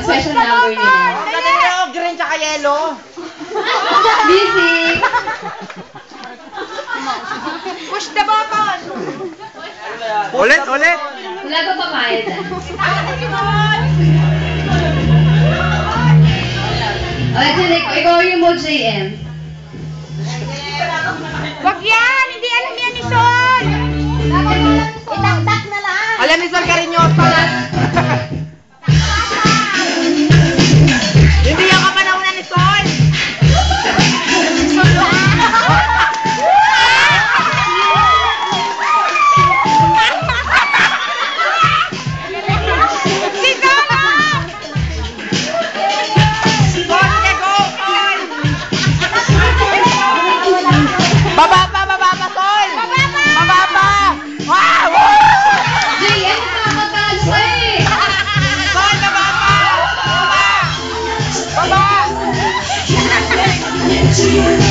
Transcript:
special number nila. Ganda nyo, green tsaka yellow. Busy! Push the button! Ulit, ulit. Wala ba pamayad? Okay, ikaw yung mo, JM. Wag yan! Hindi alam yan ni Sol! Itaktak na lang! Alam ni Sol Cariñosa. Hindi yung kapanahonan ni Sol. Bababa, Sol! Bababa! Wow! JM, nakakatalo ka eh! Sol, bababa! Baba! Baba!